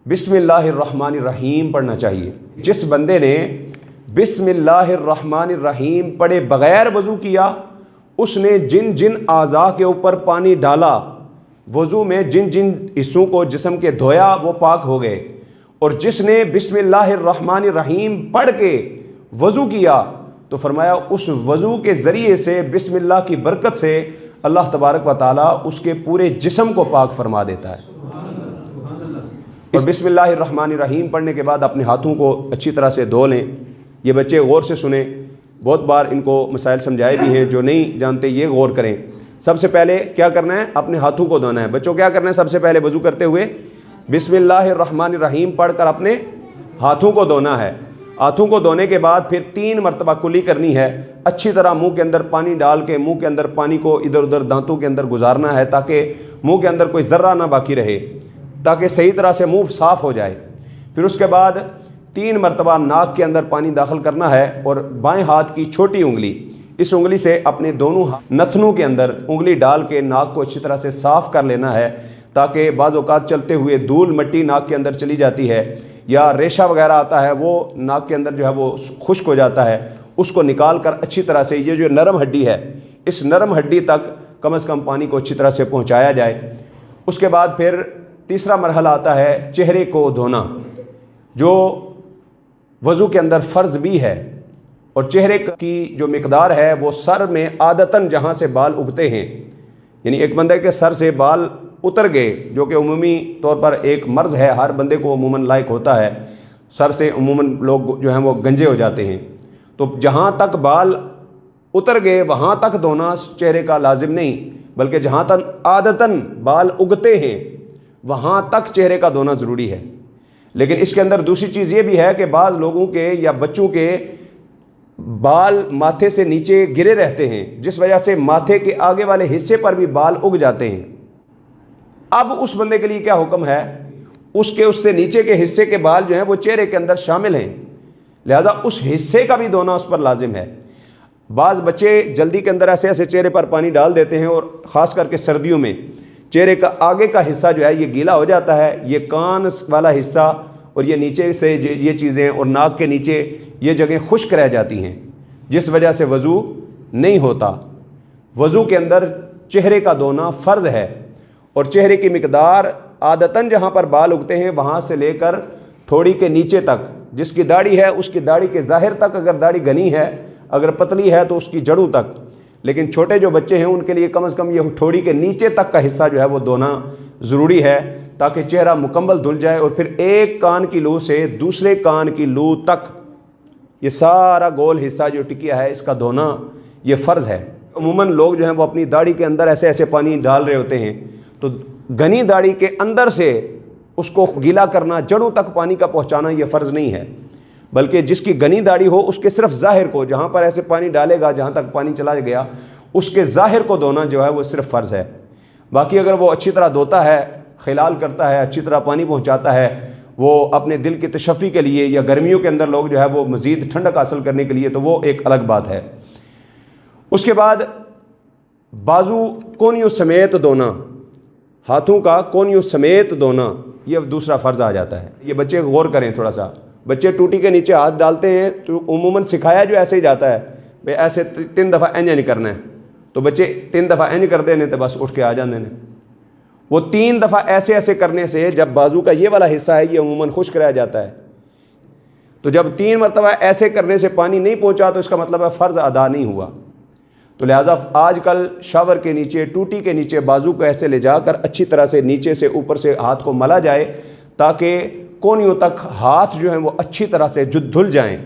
बिस्मिल्लाहिर्रहमानिर्रहीम पढ़ना चाहिए। जिस बंदे ने बिस्मिल्लाहिर्रहमानिर्रहीम पढ़े बग़ैर वज़ू किया, उसने जिन जिन आज़ा के ऊपर पानी डाला, वज़ू में जिन जिन हिस्सों को जिस्म के धोया, वो पाक हो गए। और जिसने बिस्मिल्लाहिर्रहमानिर्रहीम पढ़ के वज़ू किया तो फरमाया उस वज़ू के ज़रिए से, बिस्मिल्लाह की बरकत से अल्लाह तबारक व तआला उसके पूरे जिस्म को पाक फरमा देता है। और बिस्मिल्लाहिर्रहमानिर्रहीम पढ़ने के बाद अपने हाथों को अच्छी तरह से धो लें। ये बच्चे गौर से सुने, बहुत बार इनको मसाइल समझाए भी हैं, जो नहीं जानते ये गौर करें। सबसे पहले क्या करना है, अपने हाथों को धोना है। बच्चों क्या करना है, सबसे पहले वज़ू करते हुए बिस्मिल्लाहिर्रहमानिर्रहीम पढ़ कर अपने हाथों को धोना है। हाथों को धोने के बाद फिर 3 मरतबा कुली करनी है। अच्छी तरह मुंह के अंदर पानी डाल के मुंह के अंदर पानी को इधर उधर दांतों के अंदर गुजारना है, ताकि मुंह के अंदर कोई ज़र्रा ना बाकी रहे, ताकि सही तरह से मुंह साफ़ हो जाए। फिर उसके बाद 3 मरतबा नाक के अंदर पानी दाखिल करना है और बाएं हाथ की छोटी उंगली, इस उंगली से अपने दोनों नथनों के अंदर उंगली डाल के नाक को अच्छी तरह से साफ़ कर लेना है, ताकि बाज़ औक़ात चलते हुए धूल मिट्टी नाक के अंदर चली जाती है या रेशा वगैरह आता है, वो नाक के अंदर जो है वो खुश्क हो जाता है। उसको निकाल कर अच्छी तरह से, ये जो नरम हड्डी है, इस नरम हड्डी तक कम से कम पानी को अच्छी तरह से पहुँचाया जाए। उसके बाद फिर तीसरा मरहला आता है चेहरे को धोना, जो वज़ू के अंदर फ़र्ज़ भी है। और चेहरे की जो मिक़दार है वो सर में आदतन जहाँ से बाल उगते हैं, यानी एक बंदे के सर से बाल उतर गए, जो कि उमूमी तौर पर एक मर्ज़ है, हर बंदे को अमूमन लायक होता है, सर से अमूमन लोग जो हैं वो गंजे हो जाते हैं। तो जहाँ तक बाल उतर गए वहाँ तक धोना चेहरे का लाजिम नहीं, बल्कि जहाँ तक आदतन बाल उगते हैं वहाँ तक चेहरे का धोना ज़रूरी है। लेकिन इसके अंदर दूसरी चीज़ ये भी है कि बाज़ लोगों के या बच्चों के बाल माथे से नीचे गिरे रहते हैं, जिस वजह से माथे के आगे वाले हिस्से पर भी बाल उग जाते हैं। अब उस बंदे के लिए क्या हुक्म है, उससे नीचे के हिस्से के बाल जो हैं वो चेहरे के अंदर शामिल हैं, लिहाजा उस हिस्से का भी धोना उस पर लाजिम है। बाज़ बच्चे जल्दी के अंदर ऐसे ऐसे चेहरे पर पानी डाल देते हैं और ख़ास करके सर्दियों में चेहरे का आगे का हिस्सा जो है ये गीला हो जाता है, ये कान वाला हिस्सा और ये नीचे से ये चीज़ें और नाक के नीचे ये जगह खुश्क रह जाती हैं, जिस वजह से वज़ू नहीं होता। वज़ू के अंदर चेहरे का धोना फ़र्ज़ है और चेहरे की मिक़दार आदतन जहाँ पर बाल उगते हैं वहाँ से लेकर थोड़ी के नीचे तक, जिसकी दाढ़ी है उसकी दाढ़ी के ज़ाहिर तक, अगर दाढ़ी घनी है, अगर पतली है तो उसकी जड़ों तक। लेकिन छोटे जो बच्चे हैं उनके लिए कम से कम ये थोड़ी के नीचे तक का हिस्सा जो है वो धोना ज़रूरी है, ताकि चेहरा मुकम्मल धुल जाए। और फिर एक कान की लू से दूसरे कान की लू तक ये सारा गोल हिस्सा जो टिकिया है इसका धोना ये फ़र्ज़ है। अमूमन लोग जो हैं वो अपनी दाढ़ी के अंदर ऐसे ऐसे पानी डाल रहे होते हैं, तो घनी दाढ़ी के अंदर से उसको गीला करना, जड़ों तक पानी का पहुँचाना ये फ़र्ज़ नहीं है, बल्कि जिसकी घनी दाढ़ी हो उसके सिर्फ ज़ाहिर को, जहाँ पर ऐसे पानी डालेगा जहाँ तक पानी चला गया उसके ज़ाहिर को धोना जो है वो सिर्फ फ़र्ज़ है। बाकी अगर वो अच्छी तरह धोता है, खिलाल करता है, अच्छी तरह पानी पहुँचाता है, वो अपने दिल की तशफ़ी के लिए या गर्मियों के अंदर लोग जो है वो मज़ीद ठंडक हासिल करने के लिए, तो वो एक अलग बात है। उसके बाद बाजू कोनियों समेत धोना, हाथों का कोनियों समेत धोना, ये दूसरा फ़र्ज़ आ जाता है। ये बच्चे गौर करें थोड़ा सा, बच्चे टूटी के नीचे हाथ डालते हैं तो उमूमन सिखाया जो ऐसे ही जाता है, भाई ऐसे 3 दफ़ा इंज नहीं करना है, तो बच्चे 3 दफ़ा इंज करते हैं तो बस उठ के आ जाते हैं। वो 3 दफ़ा ऐसे ऐसे करने से जब बाजू का ये वाला हिस्सा है ये उमूमन खुश्क रह जाता है, तो जब 3 मरतबा ऐसे करने से पानी नहीं पहुँचा तो इसका मतलब है फ़र्ज़ अदा नहीं हुआ। तो लिहाजा आजकल शावर के नीचे, टूटी के नीचे बाजू को ऐसे ले जाकर अच्छी तरह से नीचे से ऊपर से हाथ को मला जाए, ताकि कोनियों तक हाथ जो हैं वो अच्छी तरह से धुल जाएं।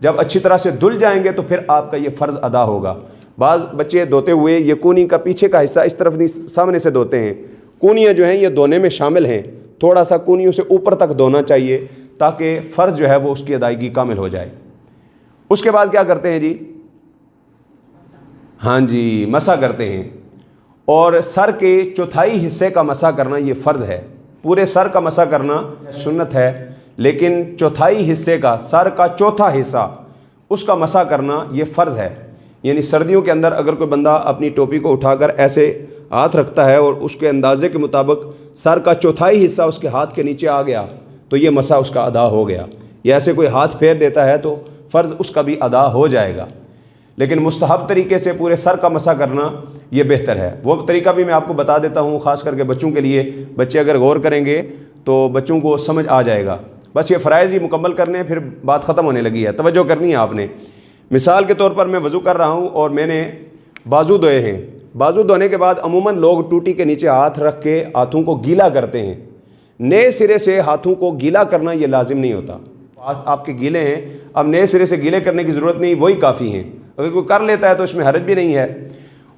जब अच्छी तरह से धुल जाएंगे तो फिर आपका ये फ़र्ज़ अदा होगा। बाज़ बच्चे धोते हुए ये कोनी का पीछे का हिस्सा इस तरफ नहीं सामने से धोते हैं, कोनियाँ जो हैं ये धोने में शामिल हैं, थोड़ा सा कोनियों से ऊपर तक धोना चाहिए ताकि फ़र्ज़ जो है वो उसकी अदायगी कामिल हो जाए। उसके बाद क्या करते हैं जी, हाँ जी, मसा करते हैं। और सर के चौथाई हिस्से का मसा करना ये फ़र्ज़ है। पूरे सर का मसा करना सुन्नत है, लेकिन चौथाई हिस्से का, सर का चौथा हिस्सा उसका मसा करना ये फ़र्ज़ है। यानी सर्दियों के अंदर अगर कोई बंदा अपनी टोपी को उठाकर ऐसे हाथ रखता है और उसके अंदाजे के मुताबिक सर का चौथाई हिस्सा उसके हाथ के नीचे आ गया तो ये मसा उसका अदा हो गया। या ऐसे कोई हाथ फेर देता है तो फ़र्ज़ उसका भी अदा हो जाएगा। लेकिन मुस्तहब तरीके से पूरे सर का मसा करना ये बेहतर है। वो तरीका भी मैं आपको बता देता हूँ, ख़ास करके बच्चों के लिए। बच्चे अगर गौर करेंगे तो बच्चों को समझ आ जाएगा। बस ये फ़राइज़ ही मुकम्मल करने, फिर बात ख़त्म होने लगी है। तवज्जो करनी है आपने। मिसाल के तौर पर मैं वज़ू कर रहा हूँ और मैंने बाजू धोए हैं। बाजू धोने के बाद अमूमन लोग टूटी के नीचे हाथ रख के हाथों को गीला करते हैं। नए सिरे से हाथों को गीला करना ये लाजिम नहीं होता। आपके गीले हैं, अब नए सिरे से गीले करने की ज़रूरत नहीं, वही काफ़ी हैं। अगर कोई कर लेता है तो इसमें हरज भी नहीं है।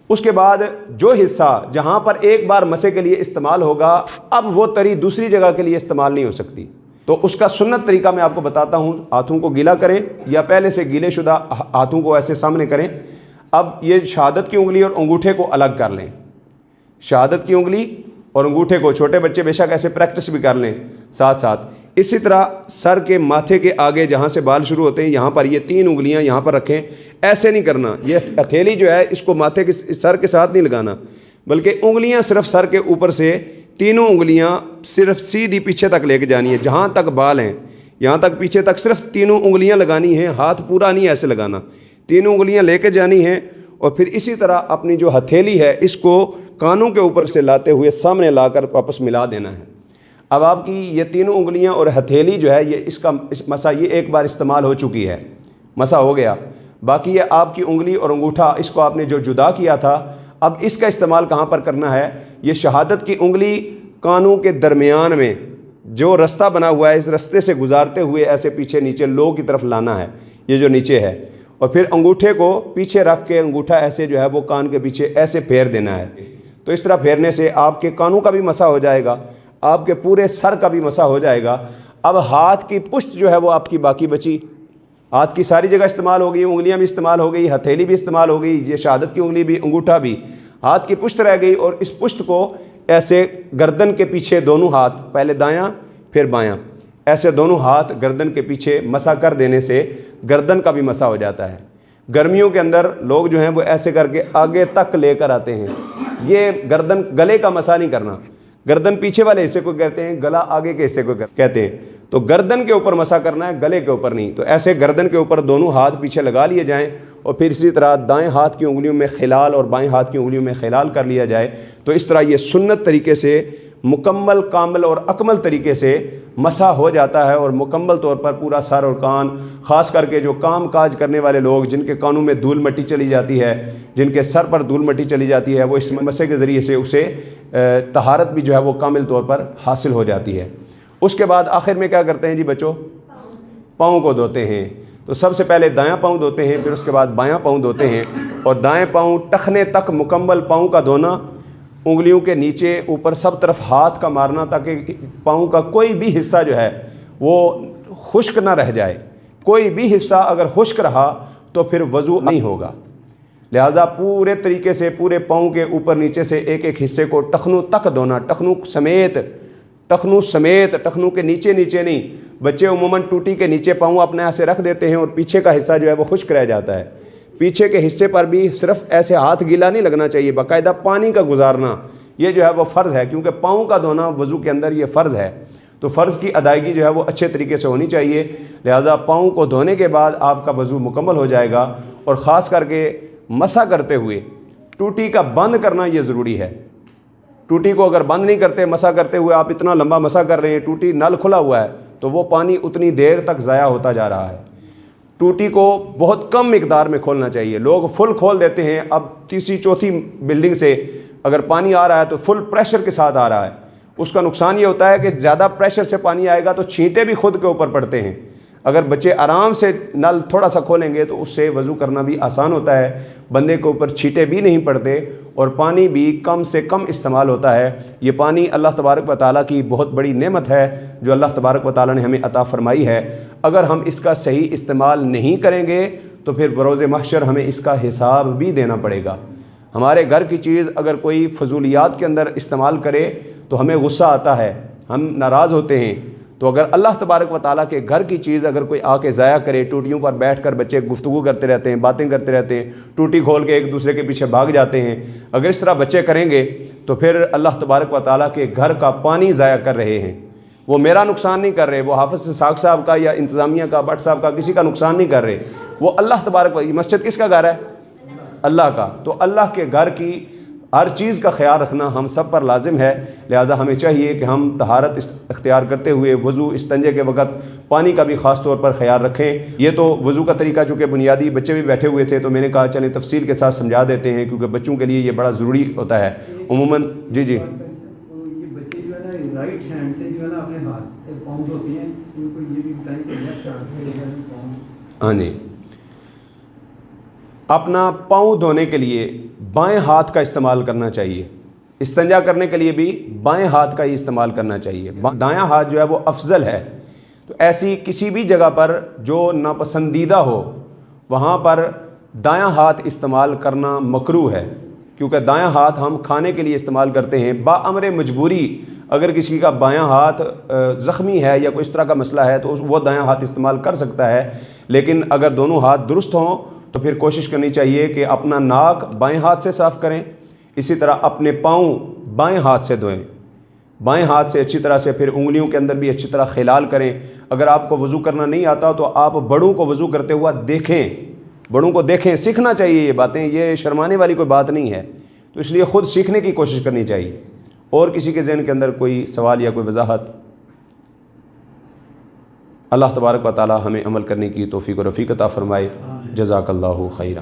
उसके बाद जो हिस्सा जहाँ पर एक बार मसे के लिए इस्तेमाल होगा, अब वो तरी दूसरी जगह के लिए इस्तेमाल नहीं हो सकती। तो उसका सुन्नत तरीका मैं आपको बताता हूँ। हाथों को गीला करें या पहले से गीले शुदा हाथों को ऐसे सामने करें। अब ये शहादत की उंगली और अंगूठे को अलग कर लें। शहादत की उंगली और अंगूठे को, छोटे बच्चे बेशक ऐसे प्रैक्टिस भी कर लें साथ साथ। इसी तरह सर के माथे के आगे जहाँ से बाल शुरू होते हैं यहाँ पर ये 3 उंगलियाँ यहाँ पर रखें। ऐसे नहीं करना, ये हथेली जो है इसको माथे के सर के साथ नहीं लगाना, बल्कि उंगलियाँ सिर्फ सर के ऊपर से तीनों उंगलियाँ सिर्फ सीधी पीछे तक लेके जानी है। जहाँ तक बाल हैं यहाँ तक पीछे तक सिर्फ तीनों उंगलियाँ लगानी हैं। हाथ पूरा नहीं ऐसे लगाना, तीनों उंगलियाँ लेके जानी हैं। और फिर इसी तरह अपनी जो हथेली है इसको कानों के ऊपर से लाते हुए सामने लाकर वापस मिला देना है। अब आपकी ये तीनों उंगलियां और हथेली जो है ये इसका मसा ये एक बार इस्तेमाल हो चुकी है, मसा हो गया। बाकी ये आपकी उंगली और अंगूठा, इसको आपने जो जुदा किया था, अब इसका इस्तेमाल कहाँ पर करना है? ये शहादत की उंगली कानों के दरमियान में जो रास्ता बना हुआ है, इस रास्ते से गुजारते हुए ऐसे पीछे नीचे लो की तरफ लाना है, ये जो नीचे है। और फिर अंगूठे को पीछे रख के अंगूठा ऐसे जो है वो कान के पीछे ऐसे फेर देना है। तो इस तरह फेरने से आपके कानों का भी मसा हो जाएगा, आपके पूरे सर का भी मसा हो जाएगा। अब हाथ की पुश्त जो है वो आपकी बाकी बची। हाथ की सारी जगह इस्तेमाल हो गई, उंगलियां भी इस्तेमाल हो गई, हथेली भी इस्तेमाल हो गई, ये शहादत की उंगली भी, अंगूठा भी। हाथ की पुश्त रह गई और इस पुश्त को ऐसे गर्दन के पीछे दोनों हाथ, पहले दायां फिर बायां, ऐसे दोनों हाथ गर्दन के पीछे मसा कर देने से गर्दन का भी मसा हो जाता है। गर्मियों के अंदर लोग जो हैं वो ऐसे करके आगे तक लेकर आते हैं। ये गर्दन, गले का मसा नहीं करना। गर्दन पीछे वाले हिस्से को कहते हैं, गला आगे के हिस्से को कहते हैं। तो गर्दन के ऊपर मसा करना है, गले के ऊपर नहीं। तो ऐसे गर्दन के ऊपर दोनों हाथ पीछे लगा लिए जाएं और फिर इसी तरह दाएं हाथ की उंगलियों में खिलाल और बाएं हाथ की उंगलियों में खिलाल कर लिया जाए। तो इस तरह ये सुन्नत तरीके से मुकम्मल, कामिल और अकमल तरीके से मसा हो जाता है और मुकम्मल तौर पर पूरा सर और कान, ख़ास करके जो काम काज करने वाले लोग जिनके कानों में धूल मिट्टी चली जाती है, जिनके सर पर धूल मिट्टी चली जाती है, वो इस मसे के ज़रिए से उसे तहारत भी जो है वो कामिल तौर पर हासिल हो जाती है। उसके बाद आखिर में क्या करते हैं जी बच्चों? पाँव को धोते हैं। तो सबसे पहले दायां पाँव धोते हैं, फिर उसके बाद बायां पाँव धोते हैं। और दाएं पाँव टखने तक मुकम्मल पाँव का धोना, उंगलियों के नीचे ऊपर सब तरफ हाथ का मारना ताकि पाँव का कोई भी हिस्सा जो है वो खुश्क ना रह जाए। कोई भी हिस्सा अगर खुश्क रहा तो फिर वज़ू नहीं होगा। लिहाजा पूरे तरीके से पूरे पाँव के ऊपर नीचे से एक एक हिस्से को टखनों तक धोना, टखनों समेत, टखनों के नीचे नीचे नहीं। बच्चे उमूमन टूटी के नीचे पाँव अपने ऐसे रख देते हैं और पीछे का हिस्सा जो है वो खुश्क रह जाता है। पीछे के हिस्से पर भी सिर्फ ऐसे हाथ गीला नहीं लगना चाहिए, बाकायदा पानी का गुजारना ये जो है वो फ़र्ज़ है, क्योंकि पाँव का धोना वज़ू के अंदर ये फ़र्ज़ है। तो फ़र्ज़ की अदायगी जो है वो अच्छे तरीके से होनी चाहिए। लिहाजा पाँव को धोने के बाद आपका वज़ू मुकम्मल हो जाएगा। और ख़ास करके मसा करते हुए टूटी का बंद करना ये ज़रूरी है। टूटी को अगर बंद नहीं करते, मसा करते हुए आप इतना लंबा मसा कर रहे हैं, टूटी नल खुला हुआ है, तो वो पानी उतनी देर तक ज़ाया होता जा रहा है। टूटी को बहुत कम मिकदार में खोलना चाहिए। लोग फुल खोल देते हैं। अब तीसरी चौथी बिल्डिंग से अगर पानी आ रहा है तो फुल प्रेशर के साथ आ रहा है। उसका नुकसान ये होता है कि ज़्यादा प्रेशर से पानी आएगा तो छींटे भी खुद के ऊपर पड़ते हैं। अगर बच्चे आराम से नल थोड़ा सा खोलेंगे तो उससे वज़ू करना भी आसान होता है, बंदे के ऊपर छींटे भी नहीं पड़ते और पानी भी कम से कम इस्तेमाल होता है। ये पानी अल्लाह तबारक व तआला की बहुत बड़ी नेमत है जो अल्लाह तबारक व तआला ने हमें अता फ़रमाई है। अगर हम इसका सही इस्तेमाल नहीं करेंगे तो फिर बरोज़ महशर हमें इसका हिसाब भी देना पड़ेगा। हमारे घर की चीज़ अगर कोई फजूलियात के अंदर इस्तेमाल करे तो हमें गुस्सा आता है, हम नाराज़ होते हैं। تو اگر اللہ تبارک و تعالیٰ کے گھر کی چیز اگر کوئی آ کے ضائع کرے، ٹوٹیوں پر بیٹھ کر بچے گفتگو کرتے رہتے ہیں، باتیں کرتے رہتے ہیں، ٹوٹی کھول کے ایک دوسرے کے پیچھے بھاگ جاتے ہیں، اگر اس طرح بچے کریں گے تو پھر اللہ تبارک و تعالیٰ کے گھر کا پانی ضائع کر رہے ہیں۔ وہ میرا نقصان نہیں کر رہے، وہ حافظ ساق صاحب کا یا انتظامیہ کا، بٹ صاحب کا، کسی کا نقصان نہیں کر رہے، وہ اللہ تبارک و تعالیٰ۔ مسجد کس کا گھر ہے؟ اللہ کا۔ تو اللہ کے گھر کی ہر چیز کا خیال رکھنا ہم سب پر لازم ہے، لہٰذا ہمیں چاہیے کہ ہم طہارت اختیار کرتے ہوئے وضو، استنجے کے وقت پانی کا بھی خاص طور پر خیال رکھیں۔ یہ تو وضو کا طریقہ چونکہ بنیادی بچے بھی بیٹھے ہوئے تھے تو میں نے کہا چلیں تفصیل کے ساتھ سمجھا دیتے ہیں، کیونکہ بچوں کے لیے یہ بڑا ضروری ہوتا ہے عموماً۔ جی یہ بچے جو ہے نا رائٹ ہینڈ سے جو ہے نا اپنے ہاتھ پاؤں دھوتے ہیں، ان کو یہ بھی بتائیں کہ لیفٹ ہینڈ سے پاؤں۔ ہاں جی، اپنا پاؤں دھونے کے لیے بائیں ہاتھ کا استعمال کرنا چاہیے، استنجا کرنے کے لیے بھی بائیں ہاتھ کا ہی استعمال کرنا چاہیے، دایاں ہاتھ جو ہے وہ افضل ہے۔ تو ایسی کسی بھی جگہ پر جو ناپسندیدہ ہو وہاں پر دایاں ہاتھ استعمال کرنا مکروہ ہے، کیونکہ دایاں ہاتھ ہم کھانے کے لیے استعمال کرتے ہیں۔ بامر مجبوری اگر کسی کا بایاں ہاتھ زخمی ہے یا کوئی اس طرح کا مسئلہ ہے تو وہ دایاں ہاتھ استعمال کر سکتا ہے، لیکن اگر دونوں ہاتھ درست ہوں تو پھر کوشش کرنی چاہیے کہ اپنا ناک بائیں ہاتھ سے صاف کریں، اسی طرح اپنے پاؤں بائیں ہاتھ سے دھوئیں، بائیں ہاتھ سے اچھی طرح سے، پھر انگلیوں کے اندر بھی اچھی طرح خلال کریں۔ اگر آپ کو وضو کرنا نہیں آتا تو آپ بڑوں کو وضو کرتے ہوا دیکھیں، بڑوں کو دیکھیں، سیکھنا چاہیے یہ باتیں، یہ شرمانے والی کوئی بات نہیں ہے، تو اس لیے خود سیکھنے کی کوشش کرنی چاہیے۔ اور کسی کے ذہن کے اندر کوئی سوال یا کوئی وضاحت؟ اللہ تبارک و تعالی ہمیں عمل کرنے کی توفیق و رفیق عطا فرمائے۔ جزاک اللہ خیرہ۔